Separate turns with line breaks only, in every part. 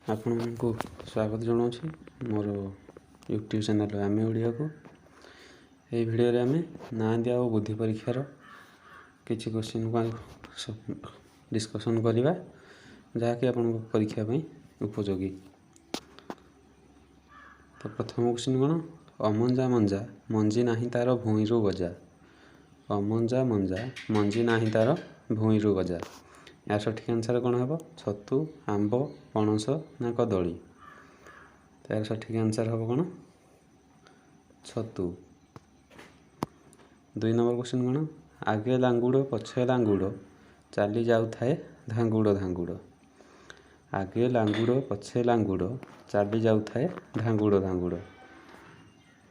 ଆପଣମାନଙ୍କୁ ସ୍ୱାଗତ ଜଣାଉଛି ମୋର ୟୁଟ୍ୟୁବ୍ ଚ୍ୟାନେଲ୍ ଆମେ ଓଡ଼ିଆକୁ। ଏହି ଭିଡ଼ିଓରେ ଆମେ ନାହାନ୍ତି ଆଉ ବୁଦ୍ଧି ପରୀକ୍ଷାର କିଛି କ୍ୱେଶ୍ଚିନ୍କୁ ଡିସ୍କସନ୍ କରିବା, ଯାହାକି ଆପଣଙ୍କ ପରୀକ୍ଷା ପାଇଁ ଉପଯୋଗୀ। ତ ପ୍ରଥମ କ୍ୱେଶ୍ଚିନ୍ କ'ଣ? ଅମଞ୍ଜା ମଞ୍ଜା ମଞ୍ଜି ନାହିଁ ତା'ର ଭୂଇଁରୁ ଗଜା। ଅମଞ୍ଜା ମଞ୍ଜା ମଞ୍ଜି ନାହିଁ ତା'ର ଭୂଇଁରୁ ଗଜା। ଏହାର ସଠିକ୍ ଆନ୍ସର୍ କ'ଣ ହେବ? ଛତୁ, ଆମ୍ବ, ପଣସ ନା କଦଳୀ? ତ ଏହାର ସଠିକ୍ ଆନ୍ସର୍ ହେବ କ'ଣ? ଛତୁ। 2 ନମ୍ବର କ୍ୱେଶ୍ଚିନ୍ କ'ଣ? ଆଗେ ଲାଙ୍ଗୁଡ଼ ପଛେ ଲାଙ୍ଗୁଡ଼ ଚାଲି ଯାଉଥାଏ ଧାଙ୍ଗୁଡ଼ ଧାଙ୍ଗୁଡ଼। ଆଗେ ଲାଙ୍ଗୁଡ଼ ପଛେ ଲାଙ୍ଗୁଡ଼ ଚାଲି ଯାଉଥାଏ ଧାଙ୍ଗୁଡ଼ ଧାଙ୍ଗୁଡ଼।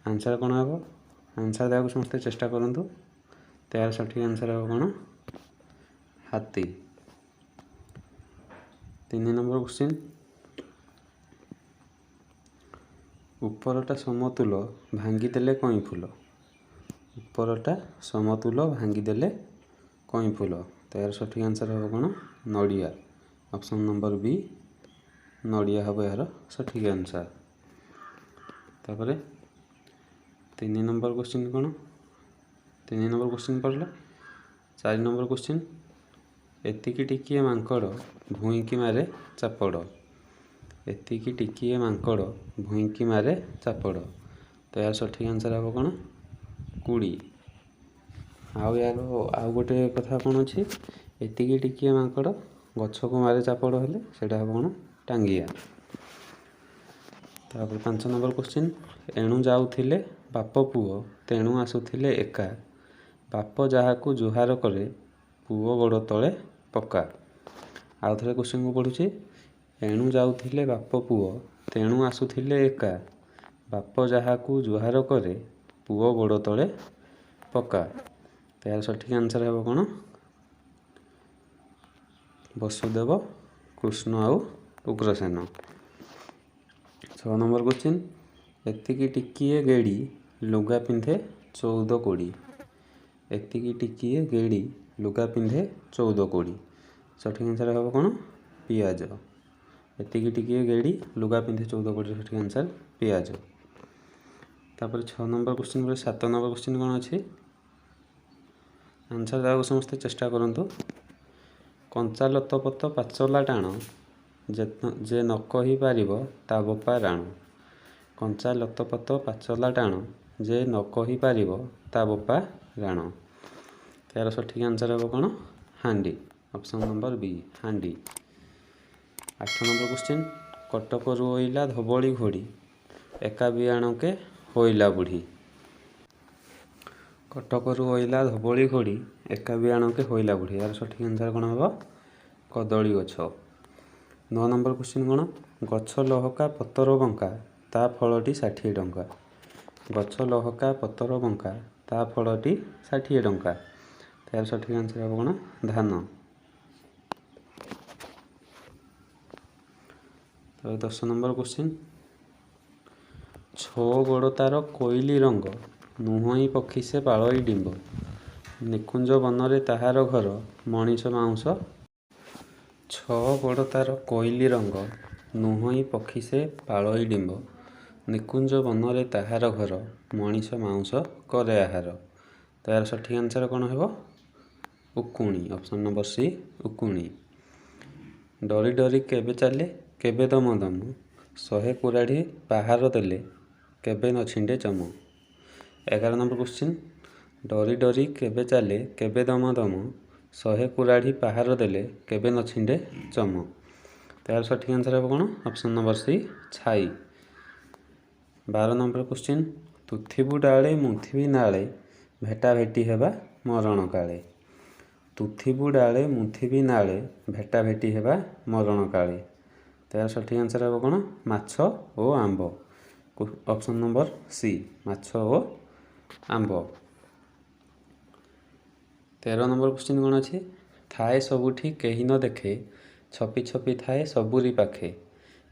ଆନ୍ସର୍ କ'ଣ ହେବ? ଆନ୍ସର୍ ଦେବାକୁ ସମସ୍ତେ ଚେଷ୍ଟା କରନ୍ତୁ। ତ ଏହାର ସଠିକ୍ ଆନ୍ସର୍ ହେବ କ'ଣ? ହାତୀ। 3 ନମ୍ବର କ୍ୱେଶ୍ଚିନ୍, ଉପରଟା ସମତୁଲ ଭାଙ୍ଗିଦେଲେ କଇଁ ଫୁଲ। ଉପରଟା ସମତୁଲ ଭାଙ୍ଗିଦେଲେ କଇଁ ଫୁଲ। ତ ଏହାର ସଠିକ୍ ଆନ୍ସର୍ ହେବ କ'ଣ? ନଡ଼ିଆ। ଅପସନ୍ ନମ୍ବର ବି, ନଡ଼ିଆ ହେବ ଏହାର ସଠିକ୍ ଆନ୍ସର୍। ତାପରେ 3 ନମ୍ବର କ୍ୱେଶ୍ଚିନ୍ କ'ଣ? 3 ନମ୍ବର କ୍ୱେଶ୍ଚିନ୍ ପଡ଼ିଲା। 4 ନମ୍ବର କ୍ୱେଶ୍ଚିନ୍, ଏତିକି ଟିକିଏ ମାଙ୍କଡ଼ ଭୁଇଁକି ମାରେ ଚାପଡ଼। ଏତିକି ଟିକିଏ ମାଙ୍କଡ଼ ଭୁଇଁକି ମାରେ ଚାପଡ଼। ତ ଏହାର ସଠିକ୍ ଆନ୍ସର୍ ହେବ କ'ଣ? କୁଡ଼ି। ଆଉ ଗୋଟେ କଥା କ'ଣ ଅଛି? ଏତିକି ଟିକିଏ ମାଙ୍କଡ଼ ଗଛକୁ ମାରେ ଚାପଡ଼ ହେଲେ ସେଇଟା ହେବ କ'ଣ? ଟାଙ୍ଗିଆ। ତାପରେ 5 ନମ୍ବର କ୍ୱେଶ୍ଚିନ୍, ଏଣୁ ଯାଉଥିଲେ ବାପ ପୁଅ ତେଣୁ ଆସୁଥିଲେ ଏକା। ବାପ ଯାହାକୁ ଜୁହାର କରେ ପୁଅ ଗୋଡ଼ ତଳେ ପକ୍କା। ଆଉ ଥରେ କ୍ୱେଶ୍ଚିନ୍କୁ ପଢ଼ୁଛି। ଏଣୁ ଯାଉଥିଲେ ବାପ ପୁଅ ତେଣୁ ଆସୁଥିଲେ ଏକା। ବାପ ଯାହାକୁ ଜୁହାର କରେ ପୁଅ ଗୋଡ଼ ତଳେ ପକ୍କା। ତ ଏହାର ସଠିକ୍ ଆନ୍ସର୍ ହେବ କ'ଣ? ବସୁଦେବ, କୃଷ୍ଣ ଆଉ ଉଗ୍ରସେନ। 6 ନମ୍ବର କ୍ୱେଶ୍ଚିନ୍, ଏତିକି ଟିକିଏ ଗେଡ଼ି ଲୁଗା ପିନ୍ଧେ 14 କୋଡ଼ି। ଏତିକି ଟିକିଏ ଗେଡ଼ି ଲୁଗା ପିନ୍ଧେ 14 କୋଡ଼ି। ସଠିକ୍ ଆନ୍ସର୍ ହେବ କ'ଣ? ପିଆଜ। ଏତିକି ଟିକିଏ ଗେଡ଼ି ଲୁଗା ପିନ୍ଧେ 14 କୋଡ଼ିର ସଠିକ୍ ଆନ୍ସର୍ ପିଆଜ। ତାପରେ 6 ନମ୍ବର କ୍ୱେଶ୍ଚିନ୍ ପରେ 7 ନମ୍ବର କ୍ୱେଶ୍ଚିନ୍ କ'ଣ ଅଛି? ଆନ୍ସର୍ ଦେବାକୁ ସମସ୍ତେ ଚେଷ୍ଟା କରନ୍ତୁ। କଞ୍ଚା ଲତପତ ପାଚଲା ଟାଣ ଯେ ନ କହିପାରିବ ତା ବୋପା ରାଣ। କଞ୍ଚା ଲତପତ ପାଚଲା ଟାଣ ଯେ ନ କହିପାରିବ ତା ବୋପା ରାଣ। ଏହାର ସଠିକ୍ ଆନ୍ସର୍ ହେବ କ'ଣ? ହାଣ୍ଡି। ଅପସନ୍ ନମ୍ବର ବି, ହାଣ୍ଡି। 8 ନମ୍ବର କ୍ୱେଶ୍ଚିନ୍, କଟକରୁ ଅଇଲା ଧବଳି ଘୋଡ଼ି ଏକା ବିଆଣକେ ହୋଇଲା ବୁଢ଼ୀ। କଟକରୁ ଅଇଲା ଧବଳି ଘୋଡ଼ି ଏକା ବିଆଣକେ ହୋଇଲା ବୁଢ଼ୀ। ଏହାର ସଠିକ୍ ଆନ୍ସର୍ କ'ଣ ହେବ? କଦଳୀ ଗଛ। 9 ନମ୍ବର କ୍ୱେଶ୍ଚିନ୍ କ'ଣ? ଗଛ ଲହକା ପତର ବଙ୍କା ତା ଫଳଟି 60 ଟଙ୍କା। ଗଛ ଲହକା ପତର ବଙ୍କା ତା ଫଳଟି 60 ଟଙ୍କା। ଏହାର ସଠିକ୍ ଆନ୍ସର୍ ହେବ କ'ଣ? ଧାନ। 10 ନମ୍ବର କ୍ୱେଶ୍ଚିନ୍, ଛଅ ଗୋଡ଼ ତାର କୋଇଲି ରଙ୍ଗ ନୁହଁଇ ପକ୍ଷୀ ସେ ପାଳଇ ଡିମ୍ବ। ନିକୁଞ୍ଜ ବନରେ ତାହାର ଘର ମଣିଷ ମାଉଁସ। ଛଅ ଗୋଡ଼ ତାର କୋଇଲି ରଙ୍ଗ ନୁହଁଇ ପକ୍ଷୀ ସେ ପାଳଇ ଡିମ୍ବ। ନିକୁଞ୍ଜ ବନରେ ତାହାର ଘର ମଣିଷ ମାଉଁସ କରେ ଆହାର। ତ ଏହାର ସଠିକ୍ ଆନ୍ସର୍ କ'ଣ ହେବ? ଉକୁଣି। ଅପସନ୍ ନମ୍ବର ସି, ଉକୁଣି। ଡରି ଡରି କେବେ ଚାଲେ କେବେ ଦମ ଦମ 100 କୁରାଢ଼ୀ ପାହାର ଦେଲେ କେବେ ନ ଛିଣ୍ଡେ ଚମ। 11 ନମ୍ବର କ୍ୱେଶ୍ଚିନ୍, ଡରି ଡରି କେବେ ଚାଲେ କେବେ ଦମ ଦମ 100 କୁରାଢ଼ୀ ପାହାର ଦେଲେ କେବେ ନ ଛିଣ୍ଡେ ଚମ। ତାର ସଠିକ୍ ଆନ୍ସର୍ ହେବ କ'ଣ? ଅପସନ୍ ନମ୍ବର ସି, ଛାଇ। 12 ନମ୍ବର କ୍ୱେଶ୍ଚିନ୍, ତୁଥିବୁ ଡାଳେ ମୁଥିବି ନାଳେ ଭେଟା ଭେଟି ହେବା ମରଣ କାଳେ। ତୁଥିବୁ ଡାଳେ ମୁଥିବି ନାଳେ ଭେଟା ଭେଟି ହେବା ମରଣ କାଳେ। ତାର ସଠିକ୍ ଆନ୍ସର୍ ହେବ କ'ଣ? ମାଛ ଓ ଆମ୍ବ। ଅପସନ୍ ନମ୍ବର ସି, ମାଛ ଓ ଆମ୍ବ। 13 ନମ୍ବର କ୍ୱେଶ୍ଚିନ୍ କ'ଣ ଅଛି? ଥାଏ ସବୁଠି କେହି ନ ଦେଖେ ଛପି ଛପି ଥାଏ ସବୁରି ପାଖେ।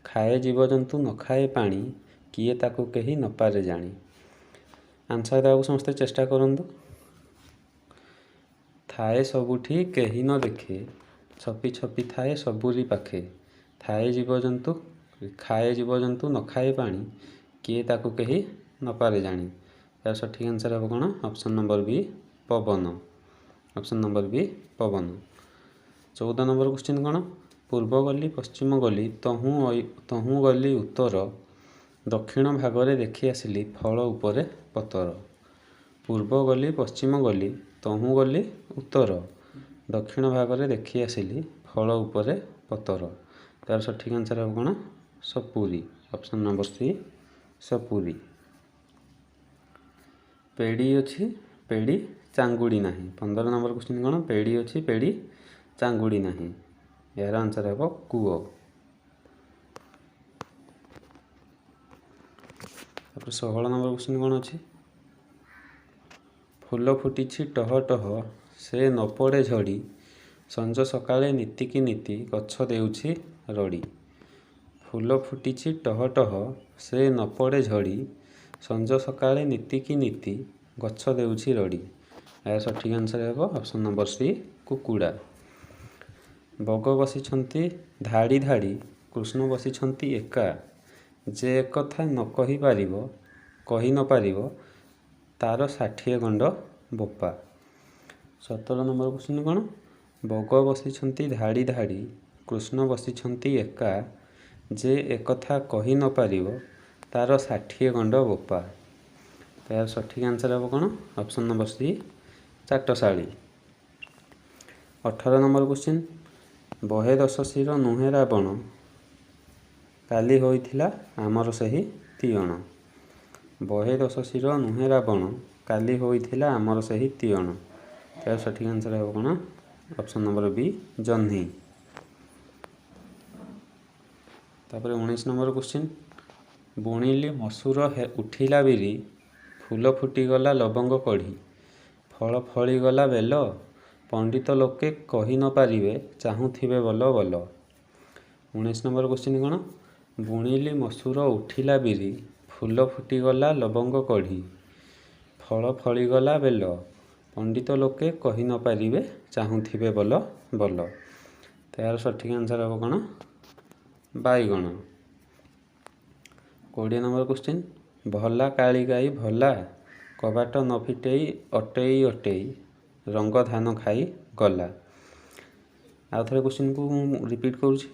ଖାଏ ଜୀବଜନ୍ତୁ ନ ଖାଏ ପାଣି କିଏ ତାକୁ କେହି ନ ପାରେ ଜାଣି। ଆନ୍ସର୍ ଦେବାକୁ ସମସ୍ତେ ଚେଷ୍ଟା କରନ୍ତୁ। ଥାଏ ସବୁଠି କେହି ନ ଦେଖେ ଛପି ଛପି ଥାଏ ସବୁରି ପାଖେ। ଥାଏ ଜୀବଜନ୍ତୁ ଖାଏ ଜୀବଜନ୍ତୁ ନ ଖାଏ ପାଣି, କିଏ ତାକୁ କେହି ନ ପାରେ ଜାଣି। ଏହାର ସଠିକ୍ ଆନ୍ସର୍ ହେବ କ'ଣ? ଅପସନ୍ ନମ୍ବର ବି ପବନ। ଅପସନ୍ ନମ୍ବର ବି ପବନ। 14 ନମ୍ବର କ୍ୱେଶ୍ଚିନ୍ କ'ଣ? ପୂର୍ବ ଗଲି ପଶ୍ଚିମ ଗଲି ତହୁଁ ଗଲି ଉତ୍ତର, ଦକ୍ଷିଣ ଭାଗରେ ଦେଖି ଆସିଲି ଫଳ ଉପରେ ପତର। ପୂର୍ବ ଗଲି ପଶ୍ଚିମ ଗଲି ତହୁଁ ଗଲି ଉତ୍ତର, ଦକ୍ଷିଣ ଭାଗରେ ଦେଖି ଆସିଲି ଫଳ ଉପରେ ପତର। ତା'ର ସଠିକ୍ ଆନ୍ସର୍ ହେବ କ'ଣ? ସପୁରୀ। ଅପସନ୍ ନମ୍ବର ସି ସପୁରୀ। ପେଡ଼ି ଅଛି ପେଡ଼ି ଚାଙ୍ଗୁଡ଼ି ନାହିଁ। 15 ନମ୍ବର କ୍ୱେଶ୍ଚିନ୍ କ'ଣ? ପେଡ଼ି ଅଛି ପେଡ଼ି ଚାଙ୍ଗୁଡ଼ି ନାହିଁ। ଏହାର ଆନ୍ସର୍ ହେବ କୂଅ। ତାପରେ 16 ନମ୍ବର କ୍ୱେଶ୍ଚିନ୍ କ'ଣ ଅଛି? ଫୁଲ ଫୁଟିଛି ଟହ ଟହ ସେ ନ ପଡ଼େ ଝଡ଼ି, ସଞ୍ଜ ସକାଳେ ନୀତିକି ନୀତି ଗଛ ଦେଉଛି ରଡ଼ି। ଫୁଲ ଫୁଟିଛି ଟହ ଟହ ସେ ନ ପଡ଼େ ଝଡ଼ି, ସଞ୍ଜ ସକାଳେ ନୀତିକି ନୀତି ଗଛ ଦେଉଛି ରଡ଼ି। ଏହା ସଠିକ୍ ଆନ୍ସର୍ ହେବ ଅପସନ୍ ନମ୍ବର ସି କୁକୁଡ଼ା। ବଗ ବସିଛନ୍ତି ଧାଡ଼ି ଧାଡ଼ି, କୃଷ୍ଣ ବସିଛନ୍ତି ଏକା, ଯେ ଏକଥା ନ କହି ନ ପାରିବ ତାର 60 ଗଣ୍ଡ ବୋପା। 17 ନମ୍ବର କ୍ୱେଶ୍ଚିନ୍ କ'ଣ? ବଗ ବସିଛନ୍ତି ଧାଡ଼ି ଧାଡ଼ି, କୃଷ୍ଣ ବସିଛନ୍ତି ଏକା, ଯେ ଏକଥା କହି ନ ପାରିବ ତାର 60 ଗଣ୍ଡ ବୋପା। ଏହାର ସଠିକ୍ ଆନ୍ସର୍ ହେବ କ'ଣ? ଅପସନ୍ ନମ୍ବର ସି ଚାଟଶାଳୀ। 18 ନମ୍ବର କ୍ୱେଶ୍ଚିନ୍ ବହେ ଦଶ ଶିର ନୁହେଁ ରାବଣ, କାଲି ହୋଇଥିଲା ଆମର ସେହି ତିଅଣ। ବହେ ଦଶ ଶିର ନୁହେଁ ରାବଣ, କାଲି ହୋଇଥିଲା ଆମର ସେହି ତିଅଣ। ଏହାର ସଠିକ୍ ଆନ୍ସର୍ ହେବ କ'ଣ? ଅପସନ୍ ନମ୍ବର ବି ଜହ୍ନି। ତାପରେ 19 ନମ୍ବର କ୍ୱେଶ୍ଚିନ୍ ବୁଣିଲି ମସୁର ଉଠିଲା ବିରି, ଫୁଲ ଫୁଟିଗଲା ଲବଙ୍ଗ କଢ଼ି, ଫଳ ଫଳିଗଲା ବେଲ, ପଣ୍ଡିତ ଲୋକେ କହି ନ ପାରିବେ ଚାହୁଁଥିବେ ବଲ ବଲ। 19 ନମ୍ବର କ୍ୱେଶ୍ଚିନ୍ କ'ଣ? ବୁଣିଲି ମସୁର ଉଠିଲା ବିରି, ଫୁଲ ଫୁଟିଗଲା ଲବଙ୍ଗ କଢ଼ି, ଫଳ ଫଳିଗଲା ବେଲ, ପଣ୍ଡିତ ଲୋକେ କହି ନ ପାରିବେ ଚାହୁଁଥିବେ ବଲ ବଲ। ତା'ର ସଠିକ୍ ଆନ୍ସର୍ ହେବ କ'ଣ? ବାଇଗଣ। 20 ନମ୍ବର କ୍ୱେଶ୍ଚିନ୍ ଭଲା କାଳି ଗାଈ ଭଲା, କବାଟ ନ ଫିଟେଇ ଅଟେଇ ଅଟେଇ, ରଙ୍ଗ ଧାନ ଖାଇ ଗଲା। ଆଉ ଥରେ କ୍ୱେଶ୍ଚିନ୍କୁ ମୁଁ ରିପିଟ୍ କରୁଛି।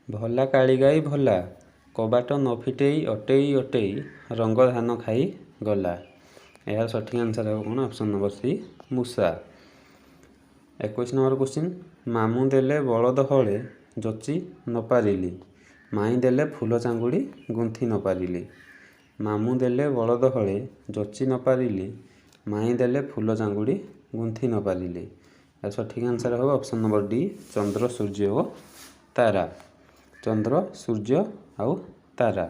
ଭଲା କାଳି ଗାଈ ଭଲା, କବାଟ ନ ଫିଟେଇ ଅଟେଇ ଅଟେଇ, ରଙ୍ଗ ଧାନ ଖାଇ ଗଲା। ଏହାର ସଠିକ୍ ଆନ୍ସର୍ ହେବ କ'ଣ? ଅପସନ୍ ନମ୍ବର ସି ମୂଷା। 21 ନମ୍ବର କ୍ୱେଶ୍ଚିନ୍ ମାମୁଁ ଦେଲେ ବଳଦ ହଳେ, ଜଚି ନ ପାରିଲି, ମାଇଁ ଦେଲେ ଫୁଲ ଚାଙ୍ଗୁଡ଼ି ଗୁନ୍ଥି ନ ପାରିଲି। ମାମୁଁ ଦେଲେ ବଳଦ ହଳେ, ଜଚି ନ ପାରିଲି, ମାଇଁ ଦେଲେ ଫୁଲ ଚାଙ୍ଗୁଡ଼ି ଗୁନ୍ଥି ନ ପାରିଲି। ଏହାର ସଠିକ୍ ଆନ୍ସର୍ ହେବ ଅପସନ୍ ନମ୍ବର ଡି ଚନ୍ଦ୍ର ସୂର୍ଯ୍ୟ ଓ ତାରା। ଚନ୍ଦ୍ର ସୂର୍ଯ୍ୟ ଆଉ ତାରା।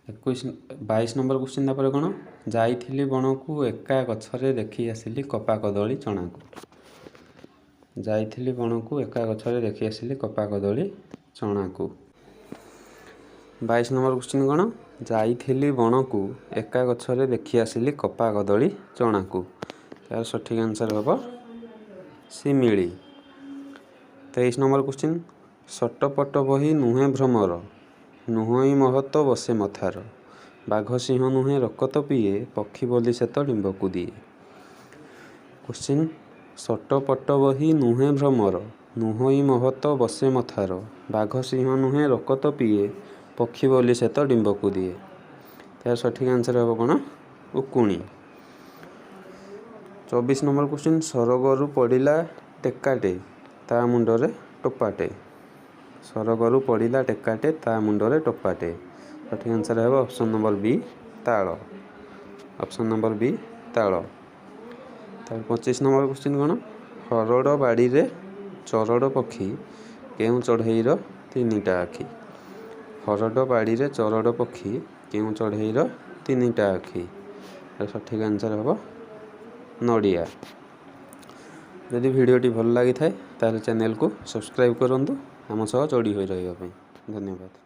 22 ନମ୍ବର କ୍ୱେଶ୍ଚିନ୍ ତାପରେ କ'ଣ? ଯାଇଥିଲି ବଣକୁ ଏକା ଗଛରେ ଦେଖି ଆସିଲି କପା କଦଳୀ ଚଣାକୁ। ଯାଇଥିଲି ବଣକୁ ଏକା ଗଛରେ ଦେଖି ଆସିଲି କପା କଦଳୀ ଚଣାକୁ। 22 ନମ୍ବର କ୍ୱେଶ୍ଚିନ୍ କ'ଣ? ଯାଇଥିଲି ବଣକୁ ଏକା ଗଛରେ ଦେଖି ଆସିଲି କପା କଦଳୀ ଚଣାକୁ। ଏହାର ସଠିକ୍ ଆନ୍ସର୍ ହେବ ଶିମିଳି। 23 ନମ୍ବର କ୍ୱେଶ୍ଚିନ୍ ସଟପଟ ବହି ନୁହେଁ ଭ୍ରମର, ନୁହଁଇ ମହତ ବସେ ମଥାର, ବାଘ ସିଂହ ନୁହେଁ ରକତ ପିଏ, ପକ୍ଷୀ ବୋଲି ସେ ତ ଡିମ୍ବକୁ ଦିଏ। କ୍ୱେଶ୍ଚିନ୍ ସଟପଟ ବହି ନୁହେଁ ଭ୍ରମର, ନୁହଁଇ ମହତ ବସେ ମଥାର, ବାଘ ସିଂହ ନୁହେଁ ରକତ ପିଏ, ପକ୍ଷୀ ବୋଲି ସେ ତ ଡିମ୍ବକୁ ଦିଏ। ଏହାର ସଠିକ୍ ଆନ୍ସର୍ ହେବ କ'ଣ? ଉକୁଣି। 24 ନମ୍ବର କ୍ୱେଶ୍ଚିନ୍ ସରଗରୁ ପଡ଼ିଲା ଟେକାଟେ, ତା ମୁଣ୍ଡରେ ଟୋପାଟେ। ସରଗରୁ ପଡ଼ିଲା ଟେକାଟେ, ତା ମୁଣ୍ଡରେ ଟୋପାଟେ। ସଠିକ୍ ଆନ୍ସର୍ ହେବ ଅପସନ୍ ନମ୍ବର ବି ତାଳ। ଅପସନ୍ ନମ୍ବର ବି ତାଳ। ତାପରେ 25 ନମ୍ବର କ୍ୱେଶ୍ଚିନ୍ କ'ଣ? ହରଡ଼ ବାଡ଼ିରେ ଚରଡ଼ ପକ୍ଷୀ, କେଉଁ ଚଢ଼େଇର ତିନିଟା ଆଖି। ହରଡ଼ ବାଡ଼ିରେ ଚରଡ଼ ପକ୍ଷୀ, କେଉଁ ଚଢ଼େଇର ତିନିଟା ଆଖି। ସଠିକ୍ ଆନ୍ସର୍ ହେବ ନଡ଼ିଆ। ଯଦି ଭିଡ଼ିଓଟି ଭଲ ଲାଗିଥାଏ ତାହେଲେ ଚ୍ୟାନେଲକୁ ସବସ୍କ୍ରାଇବ୍ କରନ୍ତୁ ଆମ ସହ ଯୋଡ଼ି ହୋଇ ରହିବା ପାଇଁ। ଧନ୍ୟବାଦ।